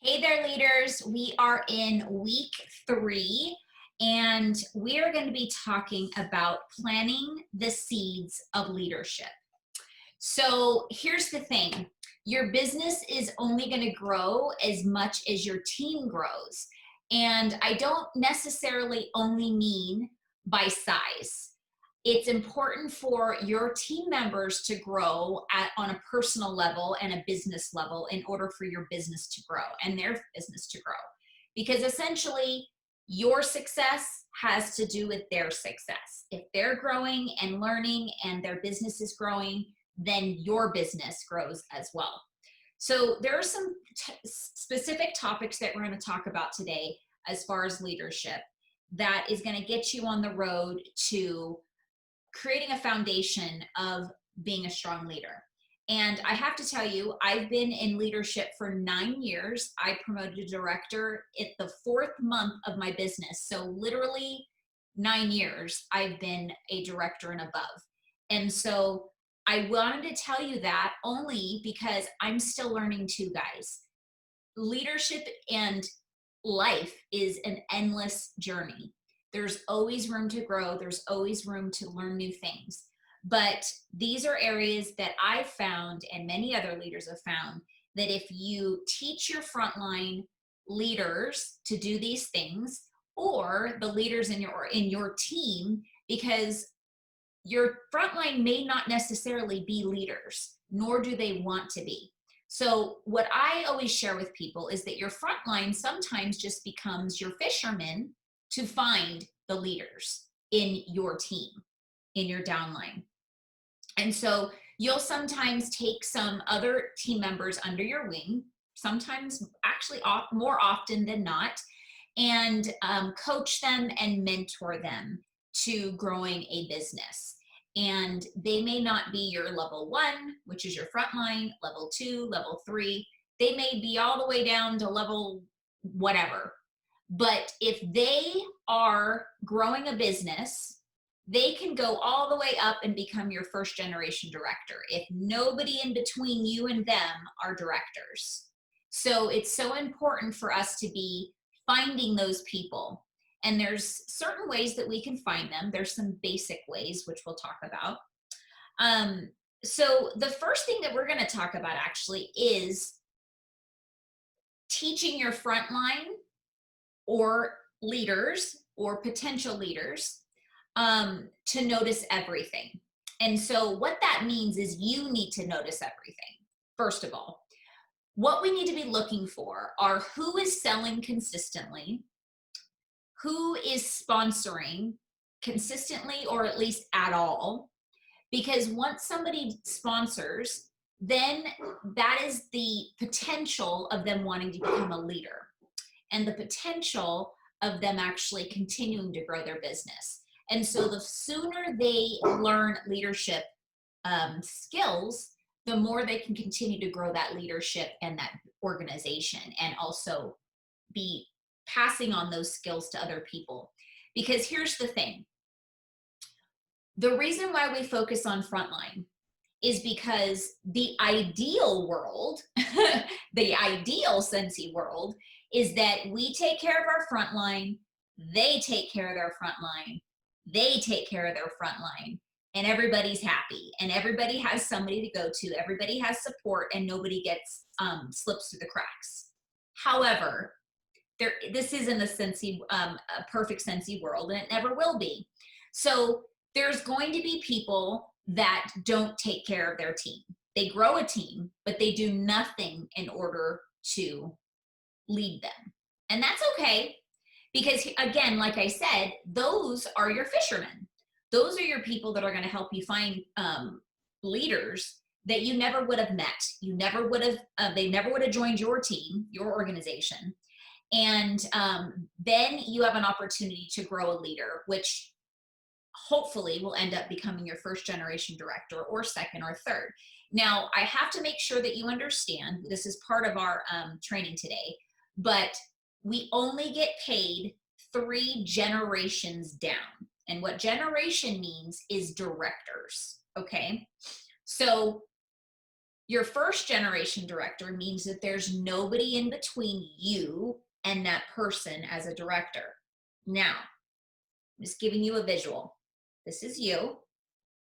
Hey there, leaders. We are in week 3, and we are going to be talking about planting the seeds of leadership. So, here's the thing, your business is only going to grow as much as your team grows. And I don't necessarily only mean by size. It's important for your team members to grow on a personal level and a business level in order for your business to grow and their business to grow. Because essentially, your success has to do with their success. If they're growing and learning and their business is growing, then your business grows as well. So, there are some specific topics that we're going to talk about today as far as leadership that is going to get you on the road to creating a foundation of being a strong leader. And I have to tell you, I've been in leadership for 9 years. I promoted to director at the 4th month of my business. So literally 9 years I've been a director and above. And so I wanted to tell you that only because I'm still learning too, guys. Leadership and life is an endless journey. There's always room to grow, there's always room to learn new things. But these are areas that I've found, and many other leaders have found, that if you teach your frontline leaders to do these things, or the leaders in your team, because your frontline may not necessarily be leaders, nor do they want to be. So, what I always share with people is that your frontline sometimes just becomes your fisherman to find the leaders in your team, in your downline. And so, you'll sometimes take some other team members under your wing, sometimes actually more often than not, and coach them and mentor them to growing a business. And they may not be your level 1, which is your frontline, level 2, level 3. They may be all the way down to level whatever. But if they are growing a business, they can go all the way up and become your first generation director if nobody in between you and them are directors. So it's so important for us to be finding those people. And there's certain ways that we can find them. There's some basic ways, which we'll talk about. So the first thing that we're going to talk about actually is teaching your frontline or leaders or potential leaders to notice everything. And so what that means is you need to notice everything. First of all, what we need to be looking for are who is selling consistently, who is sponsoring consistently or at least at all. Because once somebody sponsors, then that is the potential of them wanting to become a leader and the potential of them actually continuing to grow their business. And so the sooner they learn leadership skills, the more they can continue to grow that leadership and that organization, and also be passing on those skills to other people. Because here's the thing, the reason why we focus on frontline is because the ideal world, the ideal Scentsy world, is that we take care of our frontline, they take care of their frontline, they take care of their frontline, and everybody's happy, and everybody has somebody to go to, everybody has support, and nobody gets slips through the cracks. However, this isn't a perfect Scentsy world, and it never will be. So there's going to be people that don't take care of their team. They grow a team, but they do nothing in order to lead them. And that's okay, because again, like I said, those are your fishermen. Those are your people that are going to help you find leaders that you never would have met. You never would have, they never would have joined your team, your organization. And then you have an opportunity to grow a leader, which hopefully will end up becoming your first generation director or second or third. Now, I have to make sure that you understand, this is part of our training today, but we only get paid 3 generations down. And what generation means is directors, okay? So Your first generation director means that there's nobody in between you and that person as a director. Now, I'm just giving you a visual. This is you.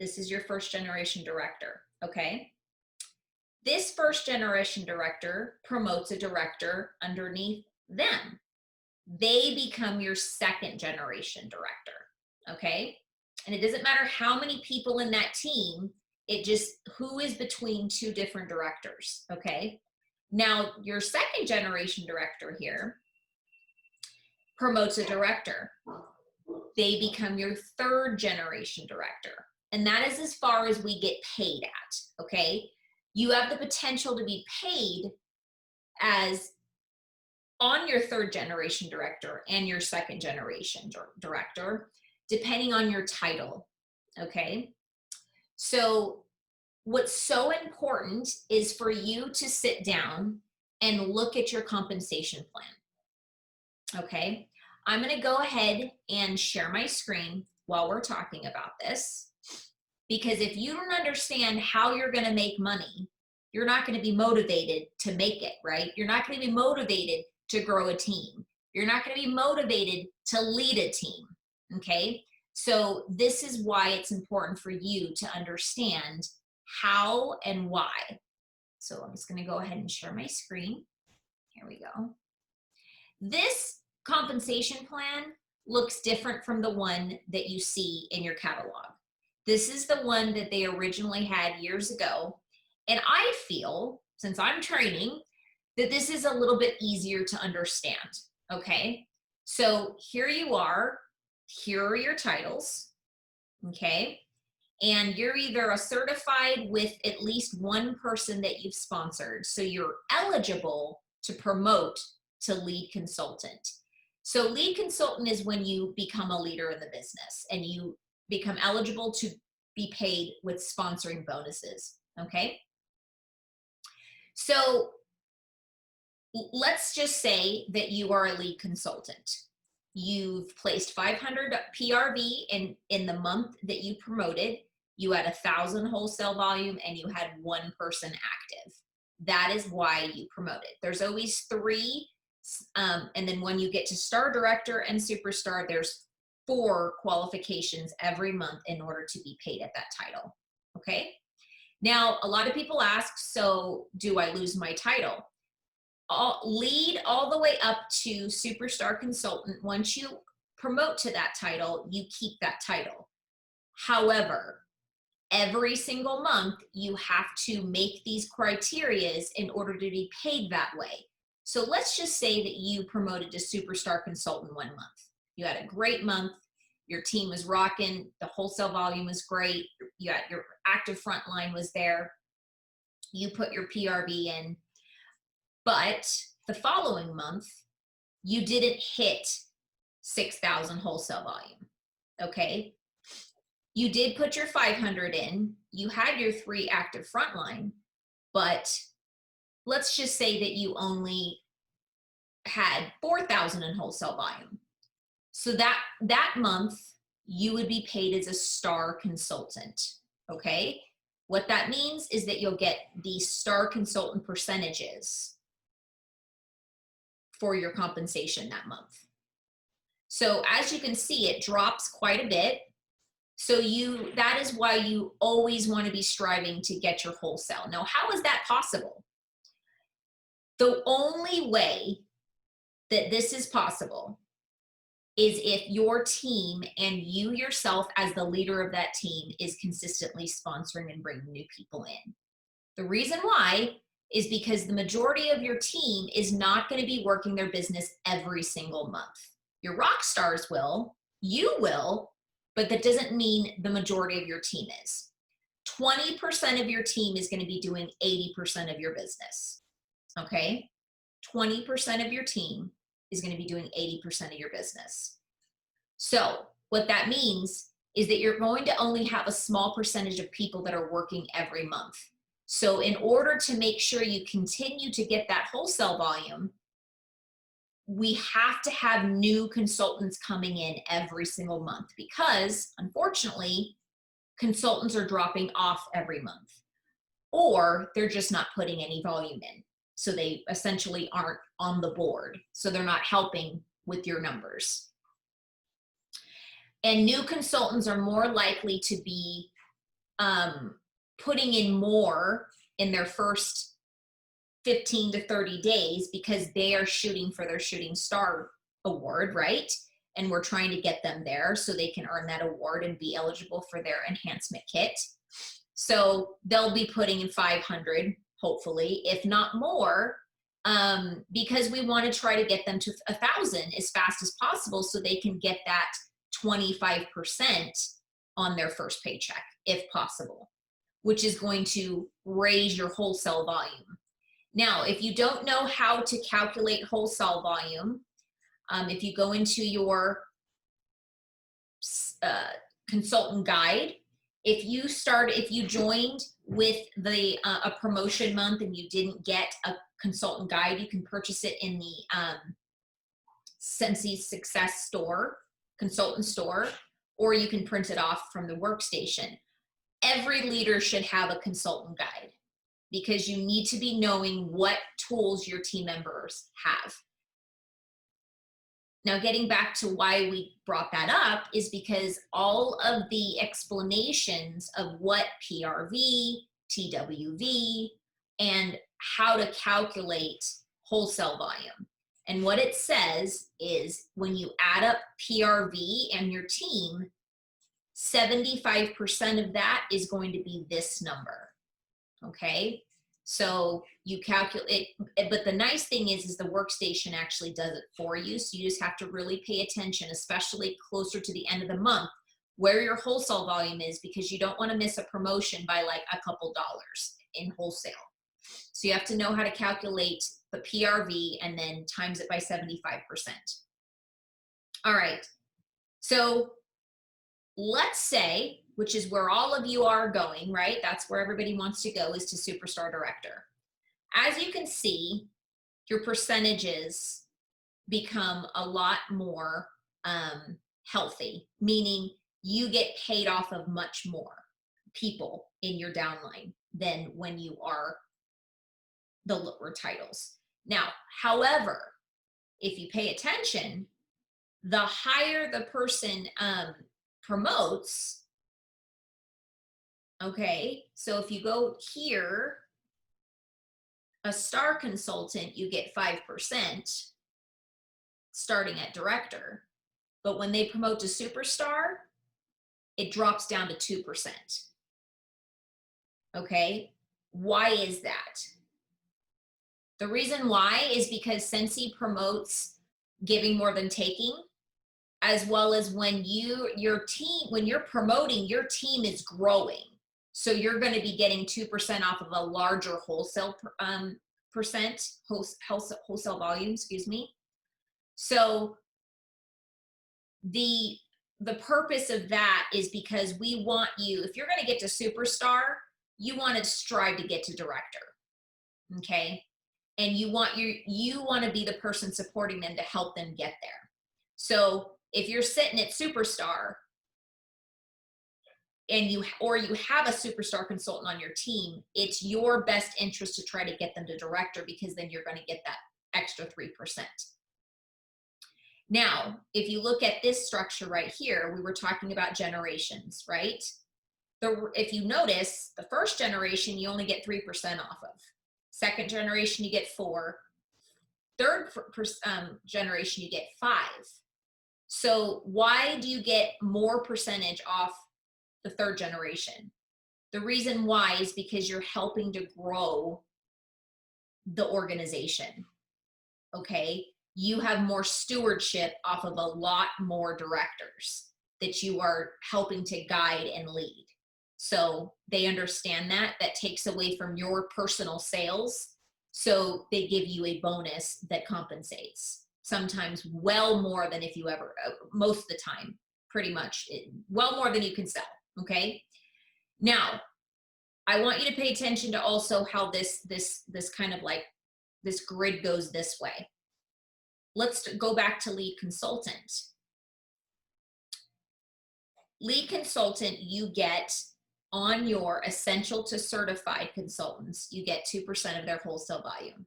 This is your first generation director, okay? This first generation director promotes a director underneath them. They become your second generation director, okay? And it doesn't matter how many people in that team, it just who is between two different directors, okay? Now, your second generation director here promotes a director. They become your third generation director. And that is as far as we get paid at, okay? You have the potential to be paid as on your third generation director and your second generation director, depending on your title, okay? So what's so important is for you to sit down and look at your compensation plan, okay? I'm gonna go ahead and share my screen while we're talking about this, because if you don't understand how you're gonna make money, you're not gonna be motivated to make it, right? You're not gonna be motivated to grow a team. You're not gonna be motivated to lead a team, okay? So this is why it's important for you to understand how and why. So I'm just gonna go ahead and share my screen. Here we go. This compensation plan looks different from the one that you see in your catalog. This is the one that they originally had years ago. And I feel, since I'm training, that this is a little bit easier to understand, okay? So here you are, here are your titles, okay? And you're either a certified with at least one person that you've sponsored, so you're eligible to promote to lead consultant. So lead consultant is when you become a leader in the business and you become eligible to be paid with sponsoring bonuses, okay? So let's just say that you are a lead consultant. You've placed 500 PRV in the month that you promoted. You had 1,000 wholesale volume and you had one person active. That is why you promoted. There's always three, and then when you get to star director and superstar, there's 4 qualifications every month in order to be paid at that title, okay? Now, a lot of people ask, so do I lose my title? Lead all the way up to superstar consultant. Once you promote to that title, you keep that title. However, every single month, you have to make these criterias in order to be paid that way. So let's just say that you promoted to superstar consultant 1 month. You had a great month. Your team was rocking. The wholesale volume was great. You had your active frontline was there. You put your PRV in. But the following month, you didn't hit 6,000 wholesale volume, okay? You did put your 500 in, you had your 3 active frontline, but let's just say that you only had 4,000 in wholesale volume. So that month, you would be paid as a star consultant, okay? What that means is that you'll get the star consultant percentages for your compensation that month. So as you can see, it drops quite a bit. So that is why you always want to be striving to get your wholesale. Now, how is that possible? The only way that this is possible is if your team and you yourself as the leader of that team is consistently sponsoring and bringing new people in. The reason why is because the majority of your team is not going to be working their business every single month. Your rock stars will, you will, but that doesn't mean the majority of your team is. 20% of your team is going to be doing 80% of your business, okay? 20% of your team is going to be doing 80% of your business. So what that means is that you're going to only have a small percentage of people that are working every month. So in order to make sure you continue to get that wholesale volume, we have to have new consultants coming in every single month because, unfortunately, consultants are dropping off every month. or they're just not putting any volume in. So they essentially aren't on the board. So they're not helping with your numbers. And new consultants are more likely to be putting in more in their first 15 to 30 days because they are shooting for their shooting star award, right? And we're trying to get them there so they can earn that award and be eligible for their enhancement kit. So they'll be putting in 500, hopefully, if not more, because we want to try to get them to 1,000 as fast as possible so they can get that 25% on their first paycheck, if possible, which is going to raise your wholesale volume. Now, if you don't know how to calculate wholesale volume, if you go into your consultant guide, if you joined with the a promotion month and you didn't get a consultant guide, you can purchase it in the Scentsy Success store, consultant store, or you can print it off from the workstation. Every leader should have a consultant guide because you need to be knowing what tools your team members have. Now, getting back to why we brought that up is because all of the explanations of what PRV, TWV, and how to calculate wholesale volume. And what it says is when you add up PRV and your team, 75% of that is going to be this number, okay? So you calculate, but the nice thing is the workstation actually does it for you. So you just have to really pay attention, especially closer to the end of the month, where your wholesale volume is, because you don't want to miss a promotion by like a couple dollars in wholesale. So you have to know how to calculate the PRV and then times it by 75%. All right. So let's say, which is where all of you are going, right? That's where everybody wants to go, is to Superstar Director. As you can see, your percentages become a lot more healthy, meaning you get paid off of much more people in your downline than when you are the lower titles. Now, however, if you pay attention, the higher the person promotes, okay, so if you go here, a star consultant, you get 5% starting at director. But when they promote to superstar, it drops down to 2%. Okay, why is that? The reason why is because Scentsy promotes giving more than taking, as well as when when you're promoting, your team is growing. So you're going to be getting 2% off of a larger wholesale wholesale volume, excuse me. So the purpose of that is because we want you, if you're going to get to superstar, you want to strive to get to director. Okay? And you want to be the person supporting them to help them get there. So if you're sitting at superstar and you have a superstar consultant on your team, it's your best interest to try to get them to director, because then you're going to get that extra 3%. Now, if you look at this structure right here, we were talking about generations, right? If you notice, the first generation, you only get 3% off of. Second generation, you get 4. Third generation, you get 5. So why do you get more percentage off the third generation? The reason why is because you're helping to grow the organization, okay? You have more stewardship off of a lot more directors that you are helping to guide and lead. So they understand that takes away from your personal sales. So they give you a bonus that compensates, sometimes well more than if you ever, most of the time, pretty much, well more than you can sell, okay? Now, I want you to pay attention to also how this kind of like, this grid goes this way. Let's go back to lead consultant. Lead consultant, you get on your essential to certified consultants, you get 2% of their wholesale volume.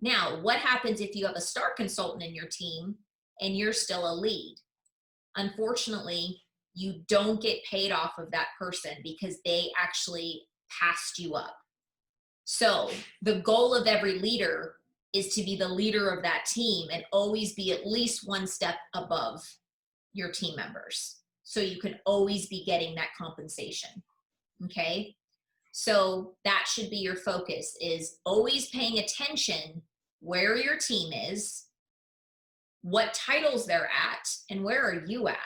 Now, what happens if you have a star consultant in your team and you're still a lead? Unfortunately, you don't get paid off of that person because they actually passed you up. So the goal of every leader is to be the leader of that team and always be at least one step above your team members. So you can always be getting that compensation. Okay. So that should be your focus, is always paying attention where your team is, what titles they're at, and where are you at.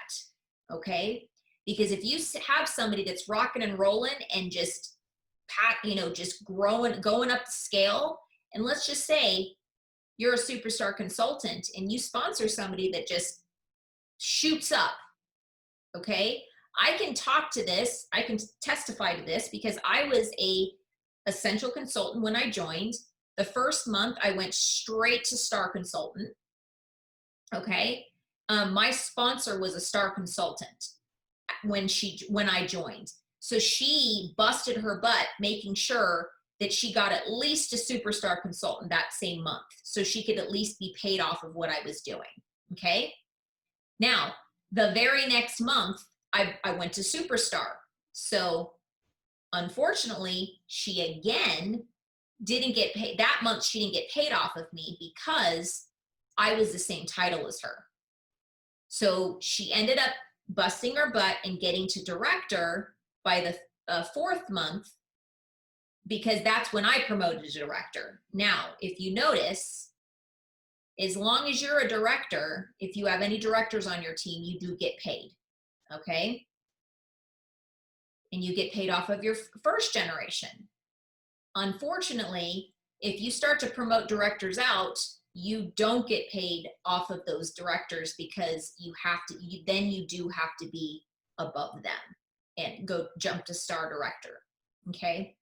Okay. Because if you have somebody that's rocking and rolling and just just going up the scale, and let's just say you're a superstar consultant and you sponsor somebody that just shoots up. Okay. I can talk to this. I can testify to this because I was a essential consultant when I joined. The first month I went straight to star consultant. Okay. My sponsor was a star consultant when I joined. So she busted her butt making sure that she got at least a superstar consultant that same month, so she could at least be paid off of what I was doing. Okay. Now, the very next month, I went to superstar. So unfortunately, she again didn't get paid. That month, she didn't get paid off of me because I was the same title as her. So she ended up busting her butt and getting to director by the fourth month, because that's when I promoted to director. Now, if you notice, as long as you're a director, if you have any directors on your team, you do get paid. Okay. And you get paid off of your first generation. Unfortunately, if you start to promote directors out, you don't get paid off of those directors, because you do have to be above them and jump to star director. Okay.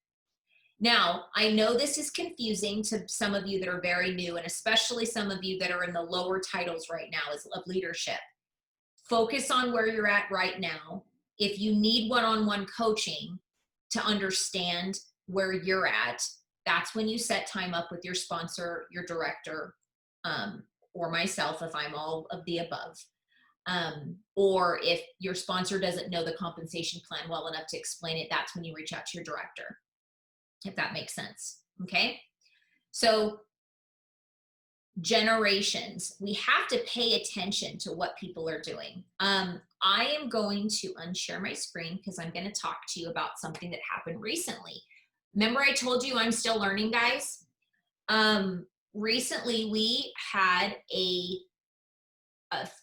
Now, I know this is confusing to some of you that are very new, and especially some of you that are in the lower titles right now of leadership. Focus on where you're at right now. If you need one-on-one coaching to understand where you're at, that's when you set time up with your sponsor, your director, or myself if I'm all of the above. Or if your sponsor doesn't know the compensation plan well enough to explain it, that's when you reach out to your director, if that makes sense. Okay. So generations, we have to pay attention to what people are doing. I am going to unshare my screen because I'm going to talk to you about something that happened recently. Remember I told you I'm still learning, guys? Recently we had a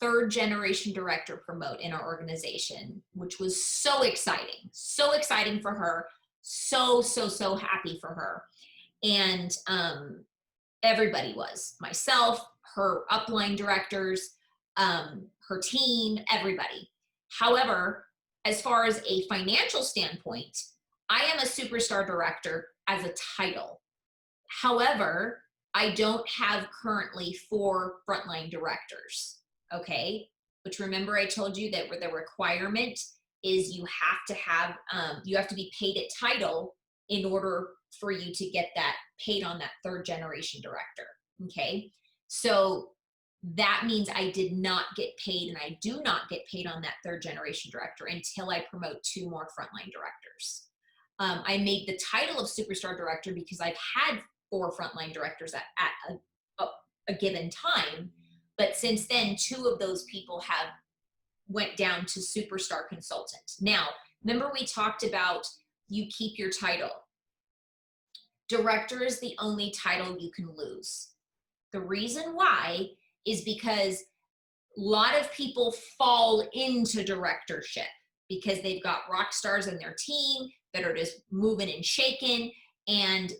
third generation director promote in our organization, which was so exciting for her. So happy for her. And everybody was, myself, her upline directors, her team, everybody. However, as far as a financial standpoint, I am a superstar director as a title. However, I don't have currently 4 frontline directors. Okay. Which, remember I told you that the requirement is you have to be paid at title in order for you to get that paid on that third generation director. Okay. So that means I did not get paid, and I do not get paid on that third generation director until I promote 2 more frontline directors. I made the title of superstar director because I've had 4 frontline directors at a given time. But since then, 2 of those people have went down to superstar consultant. Now, remember we talked about you keep your title. Director is the only title you can lose. The reason why is because a lot of people fall into directorship because they've got rock stars in their team that are just moving and shaking and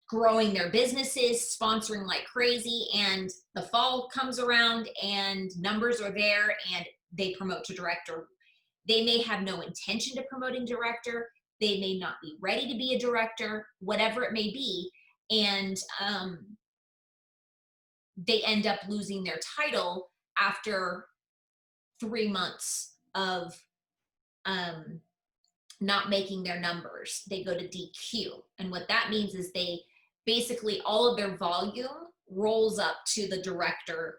growing their businesses, sponsoring like crazy, and the fall comes around and numbers are there and they promote to director. They may have no intention to promoting director. They may not be ready to be a director, whatever it may be. And they end up losing their title after 3 months of not making their numbers. They go to DQ. And what that means is they basically, all of their volume rolls up to the director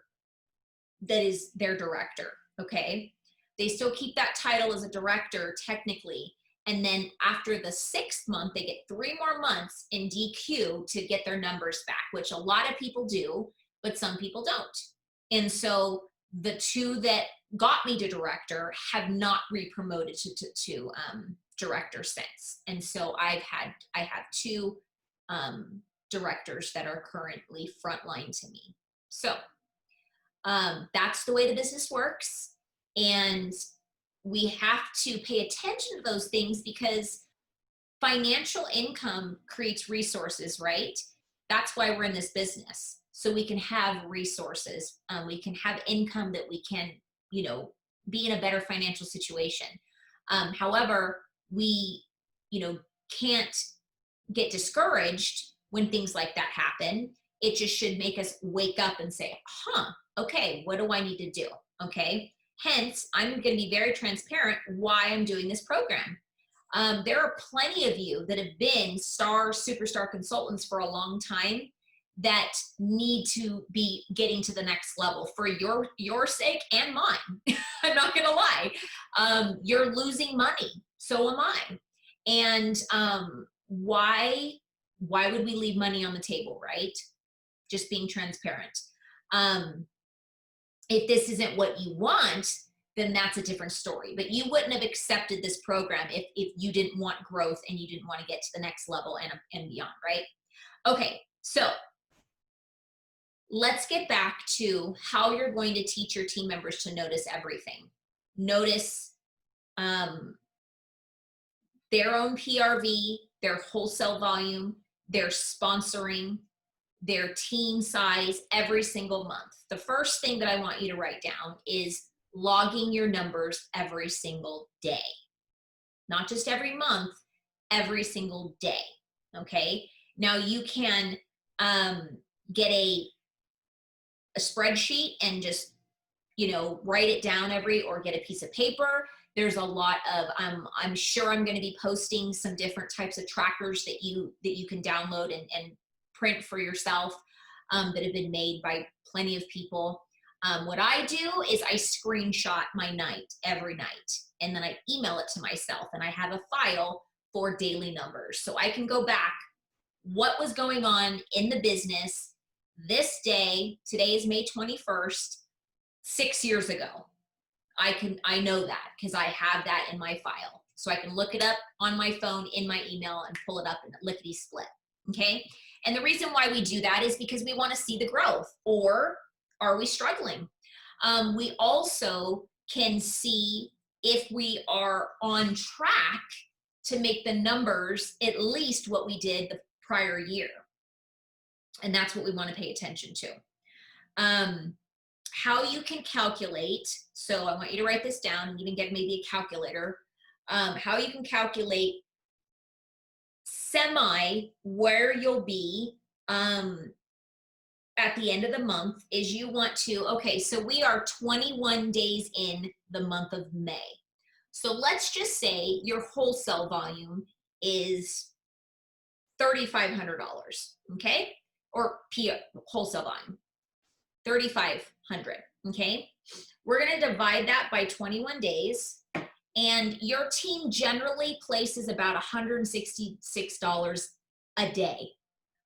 that is their director. Okay. They still keep that title as a director technically. And then after the 6th month, they get 3 more months in DQ to get their numbers back, which a lot of people do, but some people don't. And so the 2 that got me to director have not re-promoted to director since. And so I have 2 directors that are currently frontline to me. So that's the way the business works. And we have to pay attention to those things because financial income creates resources, right? That's why we're in this business. So we can have resources. We can have income that we can, be in a better financial situation. However, we, can't get discouraged when things like that happen. It just should make us wake up and say, okay, what do I need to do? Okay. Hence, I'm going to be very transparent why I'm doing this program. There are plenty of you that have been superstar consultants for a long time that need to be getting to the next level for your sake and mine. I'm not going to lie. You're losing money. So am I. And why would we leave money on the table, right? Just being transparent. If this isn't what you want, then that's a different story. But you wouldn't have accepted this program if you didn't want growth and you didn't want to get to the next level and beyond, right? Okay, so let's get back to how you're going to teach your team members to notice everything. Notice their own PRV, their wholesale volume, their sponsoring, their team size every single month. The first thing that I want you to write down is logging your numbers every single day. Not just every month, every single day. Okay. Now you can get a spreadsheet and just, write it down or get a piece of paper. There's a lot of, I'm sure I'm going to be posting some different types of trackers that you can download and print for yourself that have been made by plenty of people. What I do is I screenshot my night every night, and then I email it to myself, and I have a file for daily numbers. So I can go back, what was going on in the business this day, today is May 21st, 6 years ago. I know that because I have that in my file. So I can look it up on my phone in my email and pull it up in lickety split. Okay. And the reason why we do that is because we want to see the growth, or are we struggling? We also can see if we are on track to make the numbers at least what we did the prior year. And that's what we want to pay attention to. How you can calculate, so I want you to write this down and even get maybe a calculator. How you can calculate where you'll be at the end of the month is you want to, okay, so we are 21 days in the month of May. So let's just say your wholesale volume is $3,500, okay? Or wholesale volume, 3,500, okay? We're gonna divide that by 21 days, and your team generally places about $166 a day,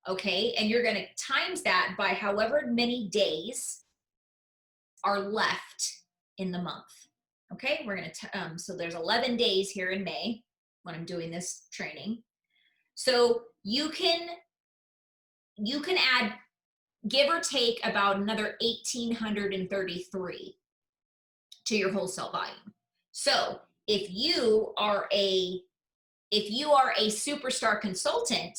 okay? And you're gonna times that by however many days are left in the month, okay? We're gonna, so there's 11 days here in May when I'm doing this training. So you can add, give or take, about another 1,833 to your wholesale volume. So if you are a superstar consultant,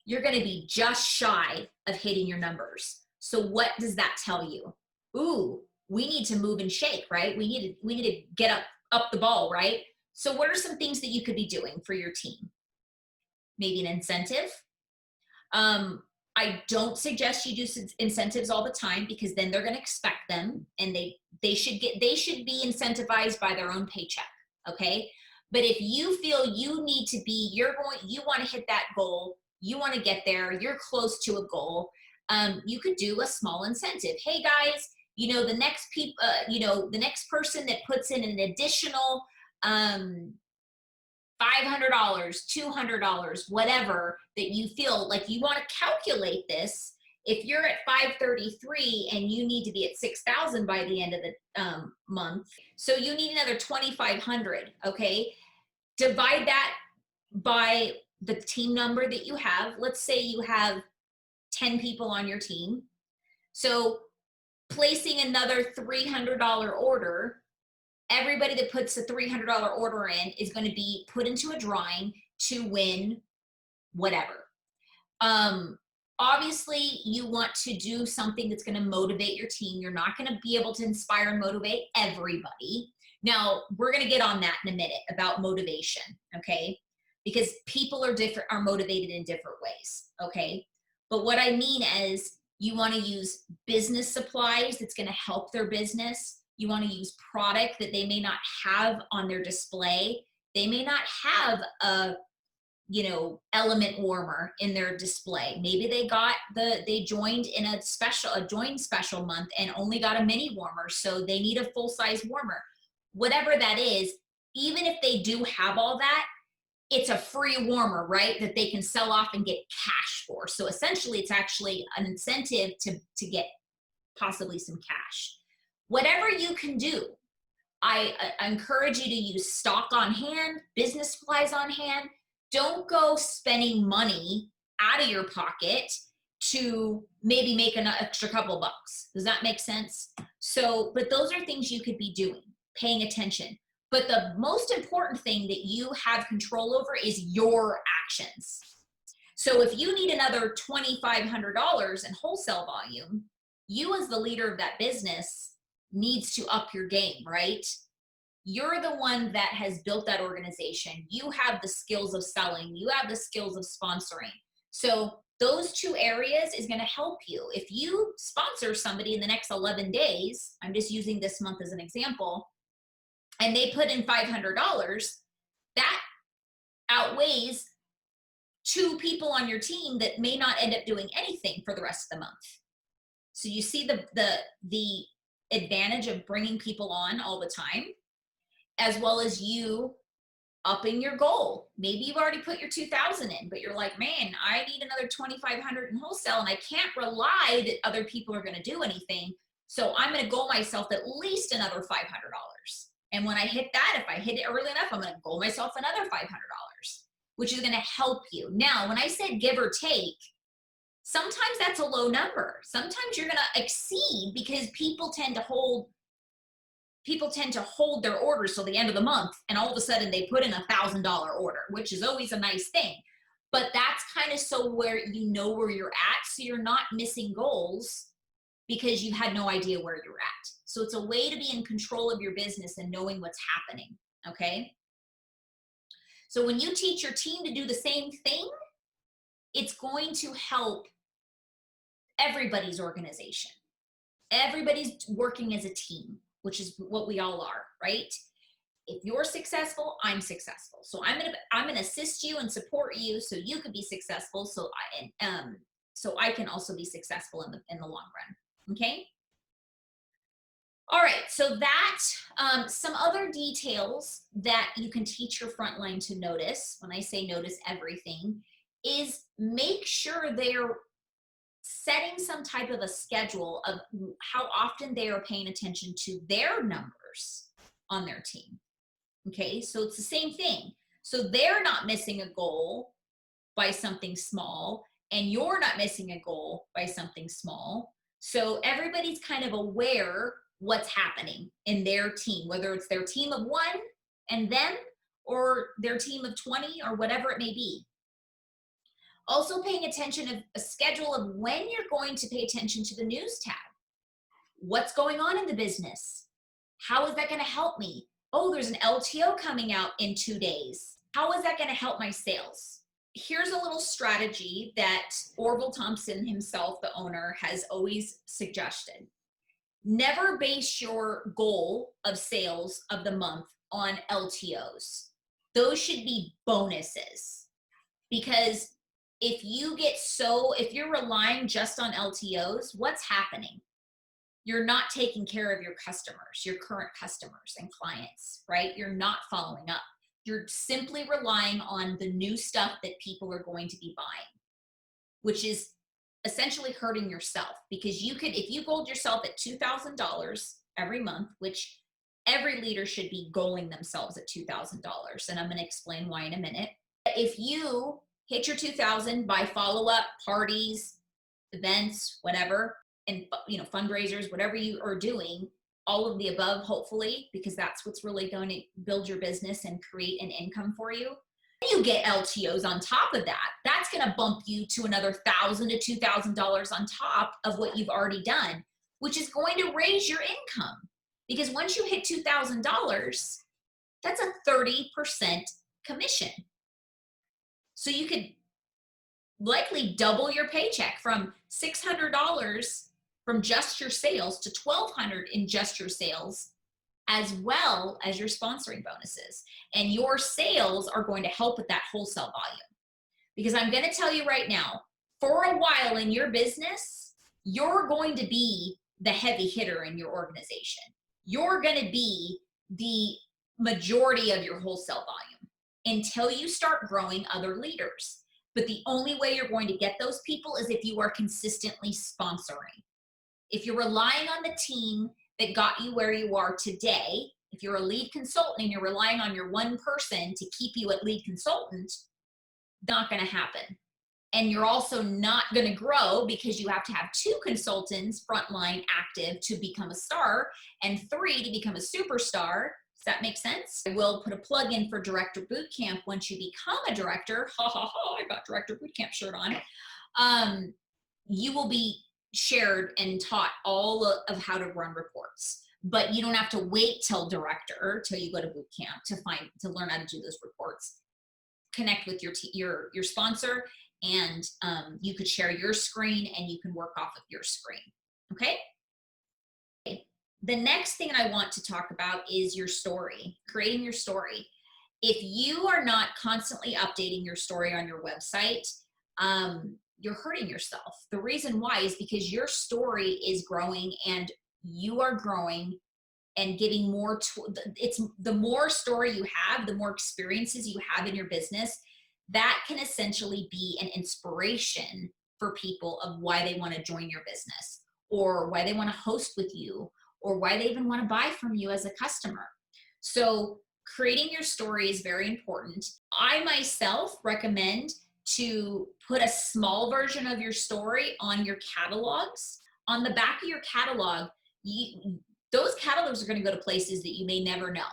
you're going to be just shy of hitting your numbers. So what does that tell you? Ooh, we need to move and shake, right? We need to get up the ball, right? So what are some things that you could be doing for your team? Maybe an incentive. I don't suggest you do incentives all the time, because then they're going to expect them, and they should be incentivized by their own paycheck. Okay. But if you feel you need to be, you want to hit that goal, you want to get there, you're close to a goal, you could do a small incentive. Hey guys, the next person that puts in an additional $500, $200, whatever that you feel like, you want to calculate this. If you're at 533 and you need to be at 6,000 by the end of the month, so you need another 2,500, okay? Divide that by the team number that you have. Let's say you have 10 people on your team. So placing another $300 order, everybody that puts a $300 order in is going to be put into a drawing to win whatever. Obviously, you want to do something that's going to motivate your team. You're not going to be able to inspire and motivate everybody. Now, we're going to get on that in a minute about motivation, okay? Because people are motivated in different ways, okay? But what I mean is, you want to use business supplies that's going to help their business. You want to use product that they may not have on their display. They may not have a element warmer in their display. Maybe they joined in a join special month and only got a mini warmer, so they need a full-size warmer. Whatever that is, even if they do have all that, it's a free warmer, right, that they can sell off and get cash for. So essentially, it's actually an incentive to get possibly some cash. Whatever you can do, I encourage you to use stock on hand, business supplies on hand. Don't go spending money out of your pocket to maybe make an extra couple bucks. Does that make sense? So, but those are things you could be doing, paying attention. But the most important thing that you have control over is your actions. So if you need another $2,500 in wholesale volume, you as the leader of that business needs to up your game, right? You're the one that has built that organization. You have the skills of selling. You have the skills of sponsoring. So those two areas is going to help you. If you sponsor somebody in the next 11 days, I'm just using this month as an example, and they put in $500, that outweighs 2 people on your team that may not end up doing anything for the rest of the month. So you see the advantage of bringing people on all the time, as well as you upping your goal. Maybe you've already put your 2,000 in, but you're like, man, I need another 2,500 in wholesale, and I can't rely that other people are going to do anything. So I'm going to goal myself at least another $500. And when I hit that, if I hit it early enough, I'm going to goal myself another $500, which is going to help you. Now, when I said give or take, sometimes that's a low number. Sometimes you're going to exceed because people tend to hold their orders till the end of the month, and all of a sudden they put in $1,000 order, which is always a nice thing. But that's kind of so where you know where you're at, so you're not missing goals because you had no idea where you're at. So it's a way to be in control of your business and knowing what's happening, okay? So when you teach your team to do the same thing, it's going to help everybody's organization. Everybody's working as a team, which is what we all are, right? If you're successful, I'm successful. So I'm gonna assist you and support you so you can be successful. So I can also be successful in the long run. Okay. All right. So that some other details that you can teach your frontline to notice. When I say notice everything, is make sure they're setting some type of a schedule of how often they are paying attention to their numbers on their team. Okay, so it's the same thing. So they're not missing a goal by something small, and you're not missing a goal by something small. So everybody's kind of aware what's happening in their team, whether it's their team of 1 and them, or their team of 20, or whatever it may be. Also paying attention to a schedule of when you're going to pay attention to the news tab. What's going on in the business? How is that going to help me? Oh, there's an LTO coming out in 2 days. How is that going to help my sales? Here's a little strategy that Orville Thompson himself, the owner, has always suggested. Never base your goal of sales of the month on LTOs. those should be bonuses. Because if you're relying just on LTOs, what's happening? You're not taking care of your customers, your current customers and clients, right? You're not following up. You're simply relying on the new stuff that people are going to be buying, which is essentially hurting yourself. Because if you goal yourself at $2,000 every month, which every leader should be goaling themselves at $2,000, and I'm going to explain why in a minute. If you hit your 2,000 by follow-up parties, events, whatever, and fundraisers, whatever you are doing, all of the above, hopefully, because that's what's really going to build your business and create an income for you. You get LTOs on top of that. That's going to bump you to another $1,000 to $2,000 on top of what you've already done, which is going to raise your income. Because once you hit $2,000, that's a 30% commission. So you could likely double your paycheck from $600 from just your sales to $1,200 in just your sales, as well as your sponsoring bonuses. And your sales are going to help with that wholesale volume. Because I'm going to tell you right now, for a while in your business, you're going to be the heavy hitter in your organization. You're going to be the majority of your wholesale volume until you start growing other leaders. But the only way you're going to get those people is if you are consistently sponsoring. If you're relying on the team that got you where you are today, if you're a lead consultant and you're relying on your one person to keep you at lead consultant, not going to happen. And you're also not going to grow because you have to have 2 consultants frontline active to become a star and 3 to become a superstar. Does that make sense? I will put a plug in for Director Bootcamp once you become a director. Ha ha ha, I got Director Bootcamp shirt on. You will be shared and taught all of how to run reports. But you don't have to wait till director, till you go to boot camp to learn how to do those reports. Connect with your sponsor, and you could share your screen and you can work off of your screen. Okay. The next thing I want to talk about is your story, creating your story. If you are not constantly updating your story on your website, you're hurting yourself. The reason why is because your story is growing and you are growing and giving more. It's the more story you have, the more experiences you have in your business, that can essentially be an inspiration for people of why they want to join your business or why they want to host with you or why they even want to buy from you as a customer. So creating your story is very important. I myself recommend to put a small version of your story on your catalogs. On the back of your catalog, those catalogs are going to go to places that you may never know,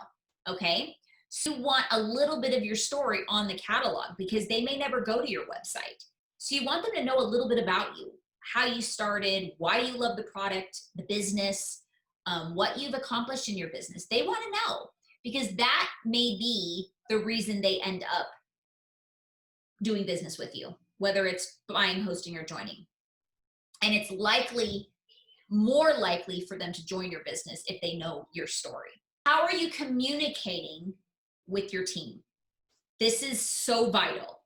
okay? So you want a little bit of your story on the catalog because they may never go to your website. So you want them to know a little bit about you, how you started, why you love the product, the business, what you've accomplished in your business. They want to know because that may be the reason they end up doing business with you, whether it's buying, hosting, or joining. And it's more likely for them to join your business if they know your story. How are you communicating with your team? This is so vital.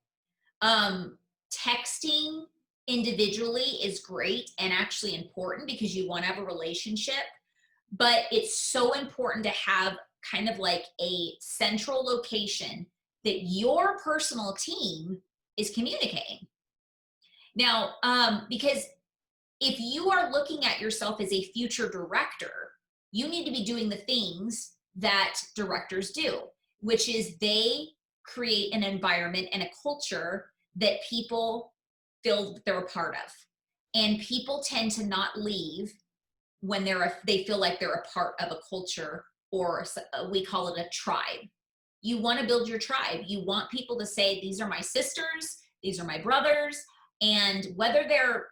Texting individually is great and actually important because you want to have a relationship, but it's so important to have kind of like a central location that your personal team is communicating. Now, because if you are looking at yourself as a future director, you need to be doing the things that directors do, which is they create an environment and a culture that people feel that they're a part of. And people tend to not leave when they feel like they're a part of a culture, or we call it a tribe. You want to build your tribe. You want people to say, these are my sisters, these are my brothers, and whether they're,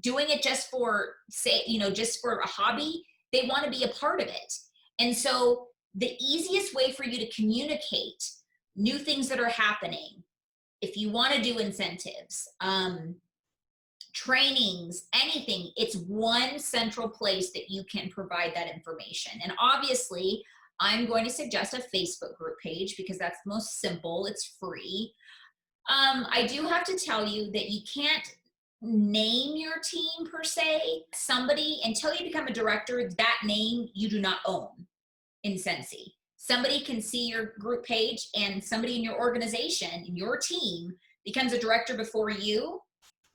doing it just for a hobby, they want to be a part of it. And so the easiest way for you to communicate new things that are happening, if you want to do incentives, trainings, anything, it's one central place that you can provide that information. And obviously, I'm going to suggest a Facebook group page because that's most simple. It's free. I do have to tell you that you can't name your team per se. Somebody, until you become a director, that name you do not own in Scentsy. Somebody can see your group page and somebody in your organization, in your team, becomes a director before you,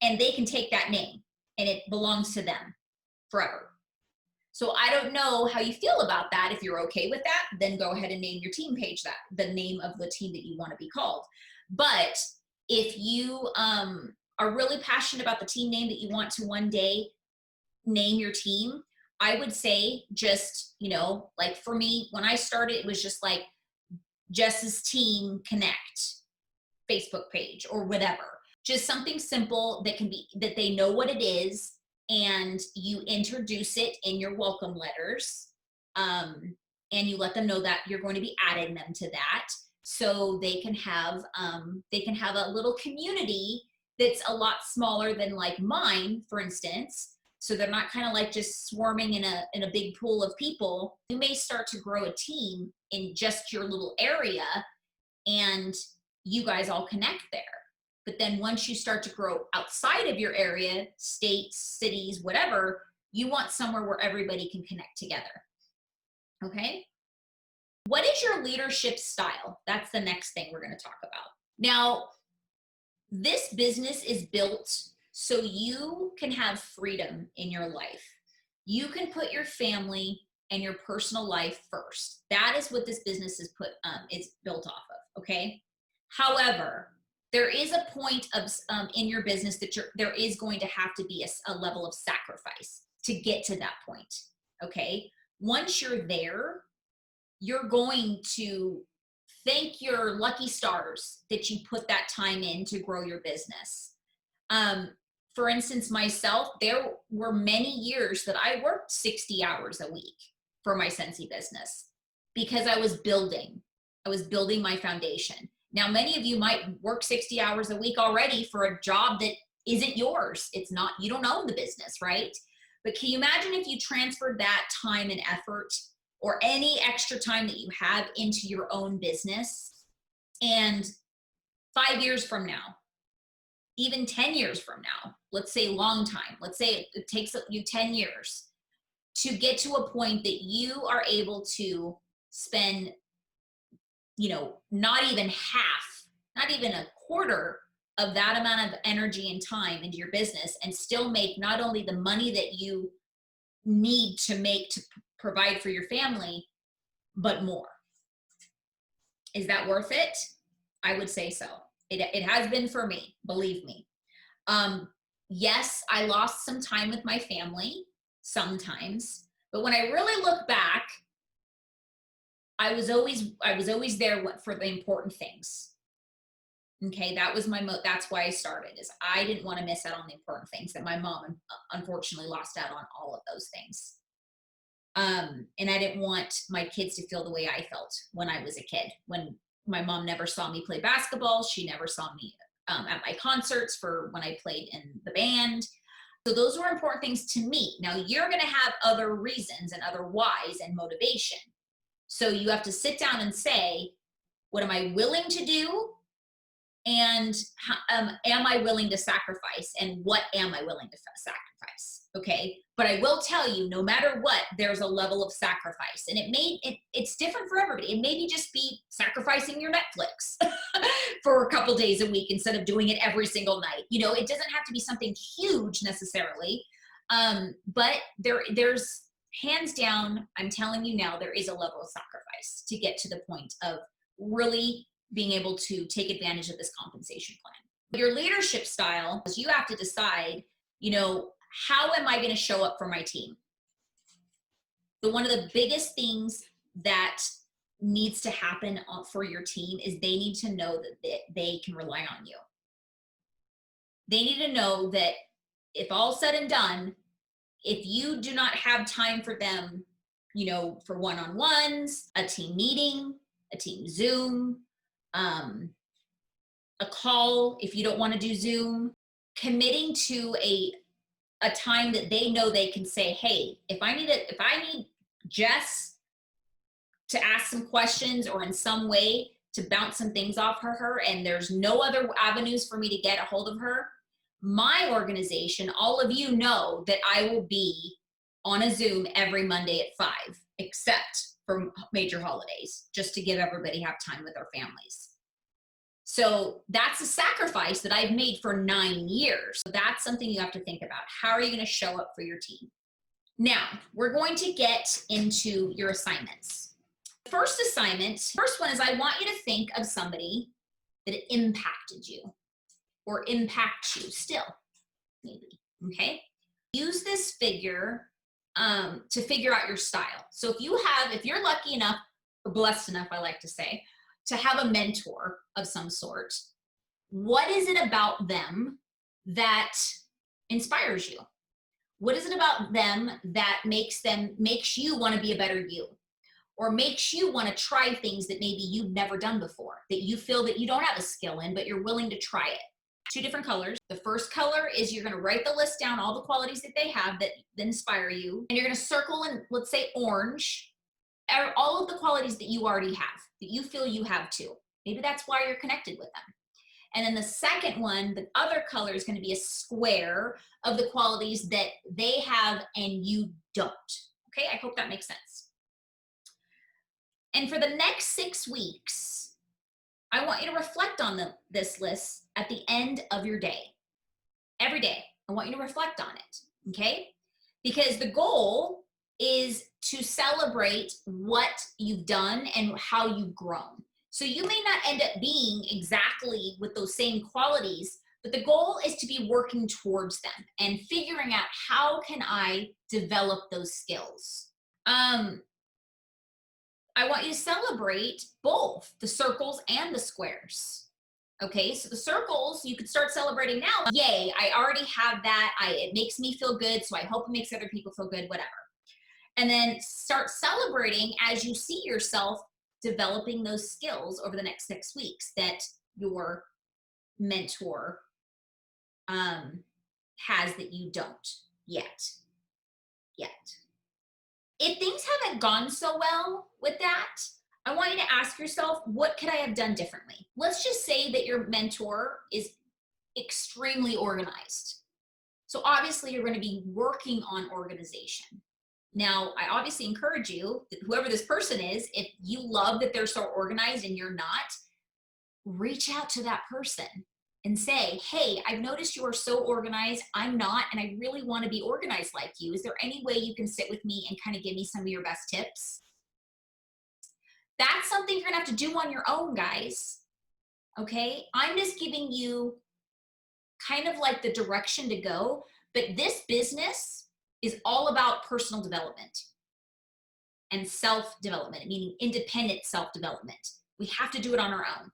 and they can take that name and it belongs to them forever. So I don't know how you feel about that. If you're okay with that, then go ahead and name your team page that, the name of the team that you want to be called. But if you are really passionate about the team name that you want to one day name your team, I would say just, you know, like for me, when I started, it was just like Jess's Team Connect Facebook page or whatever. Just something simple that can be, that they know what it is, and you introduce it in your welcome letters, and you let them know that you're going to be adding them to that, so they can have a little community that's a lot smaller than like mine, for instance. So they're not kind of like just swarming in a big pool of people. You may start to grow a team in just your little area, and you guys all connect there. But then once you start to grow outside of your area, states, cities, whatever, you want somewhere where everybody can connect together. Okay? What is your leadership style? That's the next thing we're going to talk about. Now, this business is built so you can have freedom in your life. You can put your family and your personal life first. That is what this business is it's built off of, okay? However, there is a point of in your business that there is going to have to be a level of sacrifice to get to that point, okay? Once you're there, you're going to thank your lucky stars that you put that time in to grow your business. For instance, myself, there were many years that I worked 60 hours a week for my Scentsy business because I was building my foundation. Now, many of you might work 60 hours a week already for a job that isn't yours. It's not, you don't own the business, right? But can you imagine if you transferred that time and effort or any extra time that you have into your own business, and 5 years from now, even 10 years from now, let's say long time, let's say it takes you 10 years to get to a point that you are able to spend, you know, not even half, not even a quarter of that amount of energy and time into your business and still make not only the money that you need to make to provide for your family, but more. Is that worth it? I would say so. It has been for me, believe me. Yes, I lost some time with my family sometimes, but when I really look back, I was always there for the important things. Okay, that was that's why I started, is I didn't want to miss out on the important things that my mom unfortunately lost out on all of those things. And I didn't want my kids to feel the way I felt when I was a kid, when my mom never saw me play basketball. She never saw me at my concerts for when I played in the band. So those were important things to me. Now you're going to have other reasons and other whys and motivation. So you have to sit down and say, what am I willing to do? And am I willing to sacrifice? And what am I willing to sacrifice? Okay. But I will tell you, no matter what, there's a level of sacrifice, and it's different for everybody. It maybe just be sacrificing your Netflix for a couple days a week instead of doing it every single night. You know, it doesn't have to be something huge necessarily. But there's hands down, I'm telling you now, there is a level of sacrifice to get to the point of really being able to take advantage of this compensation plan. Your leadership style is you have to decide, you know, how am I going to show up for my team? So one of the biggest things that needs to happen for your team is they need to know that they can rely on you. They need to know that if all said and done, if you do not have time for them, you know, for one-on-ones, a team meeting, a team Zoom, a call, if you don't want to do Zoom, committing to a time that they know they can say, hey, if I need Jess to ask some questions or in some way to bounce some things off her, and there's no other avenues for me to get a hold of her, my organization, all of you know that I will be on a Zoom every Monday at 5, except for major holidays, just to give everybody have time with their families. So that's a sacrifice that I've made for 9 years. So that's something you have to think about. How are you going to show up for your team? Now, we're going to get into your assignments. The first assignment, first one is I want you to think of somebody that impacted you or impacts you still, maybe, okay? Use this figure to figure out your style. So if you're lucky enough, or blessed enough, I like to say, to have a mentor of some sort, what is it about them that inspires you? What is it about them that makes you want to be a better you? Or makes you want to try things that maybe you've never done before, that you feel that you don't have a skill in, but you're willing to try it? 2 different colors. The first color is you're going to write the list down, all the qualities that they have that inspire you. And you're going to circle in, let's say orange, all of the qualities that you already have, that you feel you have too. Maybe that's why you're connected with them. And then the second one, the other color, is going to be a square of the qualities that they have and you don't. Okay, I hope that makes sense. And for the next 6 weeks, I want you to reflect on this list at the end of your day. Every day, I want you to reflect on it, okay? Because the goal is to celebrate what you've done and how you've grown. So you may not end up being exactly with those same qualities, but the goal is to be working towards them and figuring out how can I develop those skills. I want you to celebrate both the circles and the squares. Okay, so the circles, you could start celebrating now. Yay, I already have that. It makes me feel good, so I hope it makes other people feel good, whatever. And then start celebrating as you see yourself developing those skills over the next 6 weeks that your mentor has that you don't yet. If things haven't gone so well with that, I want you to ask yourself, what could I have done differently? Let's just say that your mentor is extremely organized. So obviously you're going to be working on organization. Now, I obviously encourage you, that whoever this person is, if you love that they're so organized and you're not, reach out to that person and say, hey, I've noticed you are so organized. I'm not, and I really want to be organized like you. Is there any way you can sit with me and kind of give me some of your best tips? That's something you're going to have to do on your own, guys. Okay? I'm just giving you kind of like the direction to go, but this business is all about personal development and self-development, meaning independent self-development. We have to do it on our own.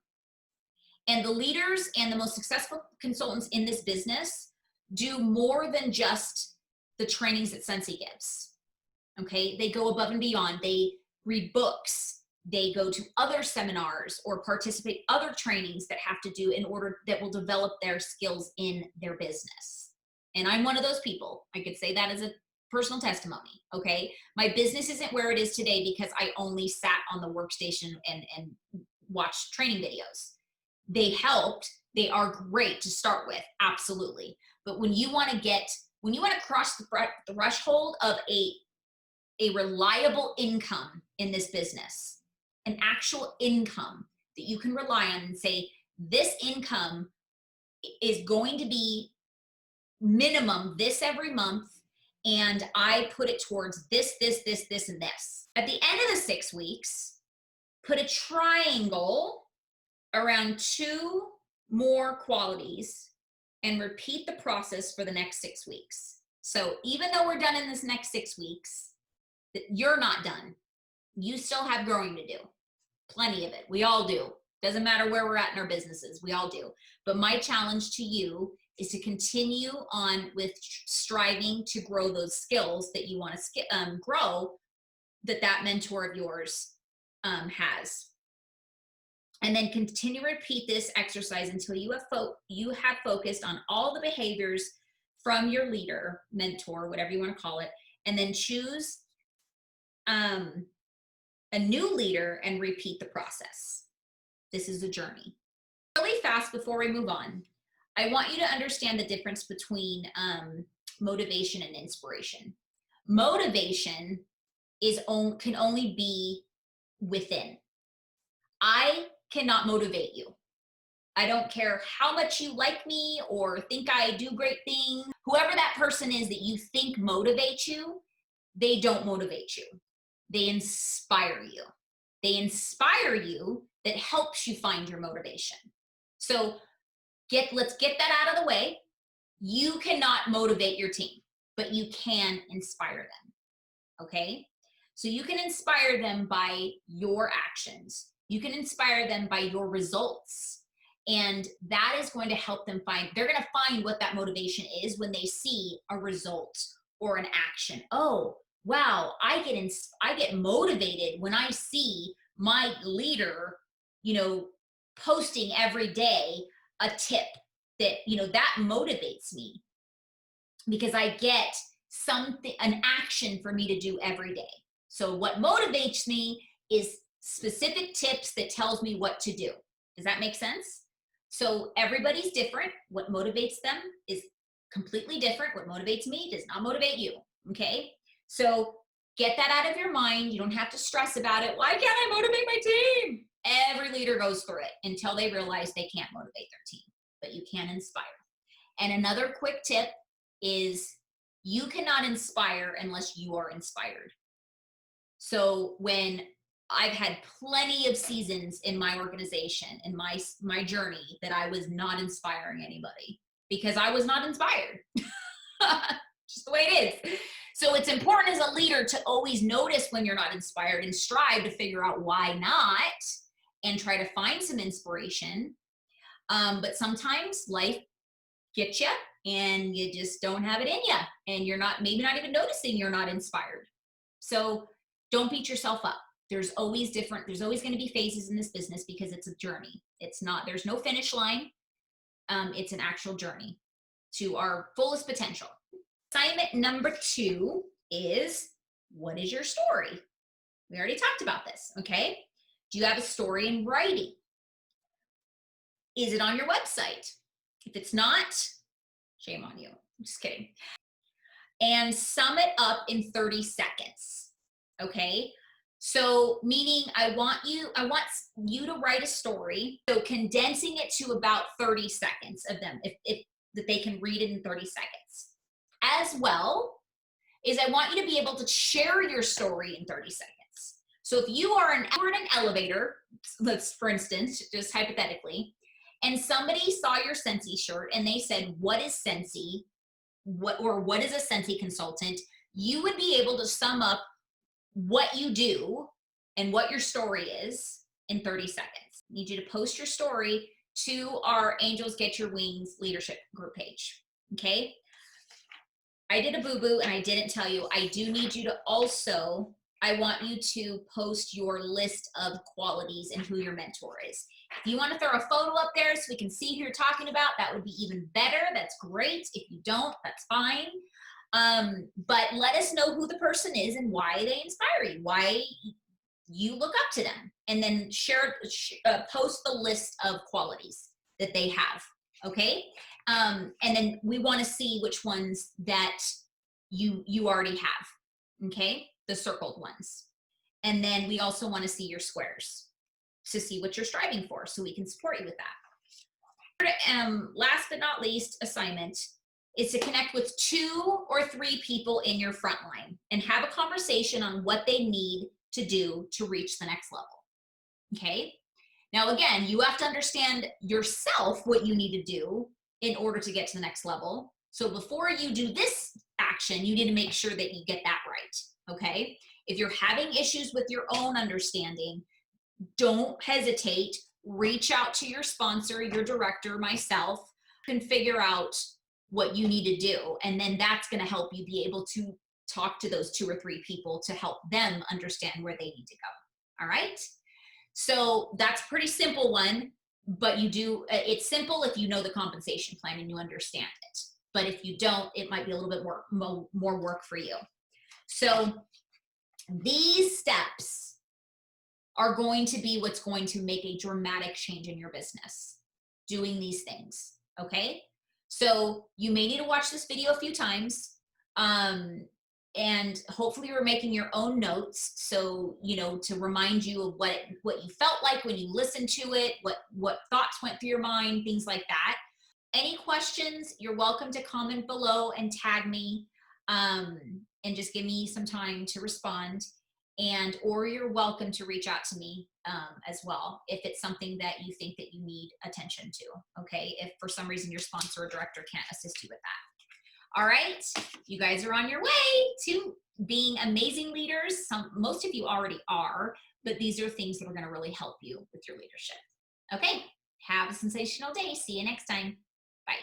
And the leaders and the most successful consultants in this business do more than just the trainings that Scentsy gives. Okay, they go above and beyond. They read books. They go to other seminars or participate other trainings that have to do in order that will develop their skills in their business. And I'm one of those people. I could say that as a personal testimony, okay? My business isn't where it is today because I only sat on the workstation and watched training videos. They helped. They are great to start with, absolutely. But when you want to cross the threshold of a reliable income in this business, an actual income that you can rely on and say, this income is going to be minimum this every month, and I put it towards this, this, this, this, and this. At the end of the 6 weeks, put a triangle around 2 more qualities and repeat the process for the next 6 weeks. So even though we're done in this next 6 weeks, you're not done. You still have growing to do. Plenty of it. We all do. Doesn't matter where we're at in our businesses. We all do. But my challenge to you is to continue on with striving to grow those skills that you want to grow, that mentor of yours has. And then continue to repeat this exercise until you have focused on all the behaviors from your leader, mentor, whatever you want to call it, and then choose a a new leader and repeat the process. This is a journey. Really fast before we move on, I want you to understand the difference between motivation and inspiration. Motivation can only be within. I cannot motivate you. I don't care how much you like me or think I do great things. Whoever that person is that you think motivates you, they don't motivate you. They inspire you. They inspire you that helps you find your motivation. So let's get that out of the way. You cannot motivate your team, but you can inspire them. Okay? So you can inspire them by your actions. You can inspire them by your results. And that is going to help them they're going to find what that motivation is when they see a result or an action. Oh, wow, I get motivated when I see my leader, posting every day a tip that, that motivates me because I get an action for me to do every day. So what motivates me is specific tips that tells me what to do. Does that make sense? So everybody's different. What motivates them is completely different. What motivates me does not motivate you, okay? So get that out of your mind. You don't have to stress about it. Why can't I motivate my team? Every leader goes through it until they realize they can't motivate their team, but you can inspire. And another quick tip is you cannot inspire unless you are inspired. So when I've had plenty of seasons in my organization, in my journey, that I was not inspiring anybody because I was not inspired. Just the way it is. So it's important as a leader to always notice when you're not inspired and strive to figure out why not and try to find some inspiration. But sometimes life gets you and you just don't have it in you and you're maybe not even noticing you're not inspired. So don't beat yourself up. There's always going to be phases in this business because it's a journey. There's no finish line. It's an actual journey to our fullest potential. Assignment number 2 is, what is your story? We already talked about this, okay? Do you have a story in writing? Is it on your website? If it's not, shame on you. I'm just kidding. And sum it up in 30 seconds, okay? So meaning I want you to write a story, so condensing it to about 30 seconds of them, if that they can read it in 30 seconds. As well is I want you to be able to share your story in 30 seconds. So if you are in an elevator, let's, for instance, just hypothetically, and somebody saw your Scentsy shirt and they said, what is Scentsy? What is a Scentsy consultant? You would be able to sum up what you do and what your story is in 30 seconds. I need you to post your story to our Angels Get Your Wings leadership group page, okay? I did a boo-boo and I didn't tell you. I do need you to also, I want you to post your list of qualities and who your mentor is. If you want to throw a photo up there so we can see who you're talking about, that would be even better. That's great. If you don't, that's fine. But let us know who the person is and why they inspire you, why you look up to them, and then post the list of qualities that they have, okay? And then we want to see which ones that you already have, okay? The circled ones. And then we also want to see your squares to see what you're striving for so we can support you with that. Last but not least assignment is to connect with 2 or 3 people in your frontline and have a conversation on what they need to do to reach the next level, okay? Now, again, you have to understand yourself what you need to do in order to get to the next level. So before you do this action, you need to make sure that you get that right, okay? If you're having issues with your own understanding, don't hesitate. Reach out to your sponsor, your director, myself, and figure out what you need to do. And then that's going to help you be able to talk to those 2 or 3 people to help them understand where they need to go. All right. So that's a pretty simple one, but it's simple if you know the compensation plan and you understand it. But if you don't, it might be a little bit more work for you. So these steps are going to be what's going to make a dramatic change in your business. Doing these things, okay? So you may need to watch this video a few times. And hopefully you're making your own notes, so to remind you of what you felt like when you listened to it, what thoughts went through your mind, things like that. Any questions, you're welcome to comment below and tag me, and just give me some time to respond. Or you're welcome to reach out to me as well if it's something that you think that you need attention to, okay? If for some reason your sponsor or director can't assist you with that. All right, you guys are on your way to being amazing leaders. Most of you already are, but these are things that are going to really help you with your leadership. Okay, have a sensational day. See you next time. Bye.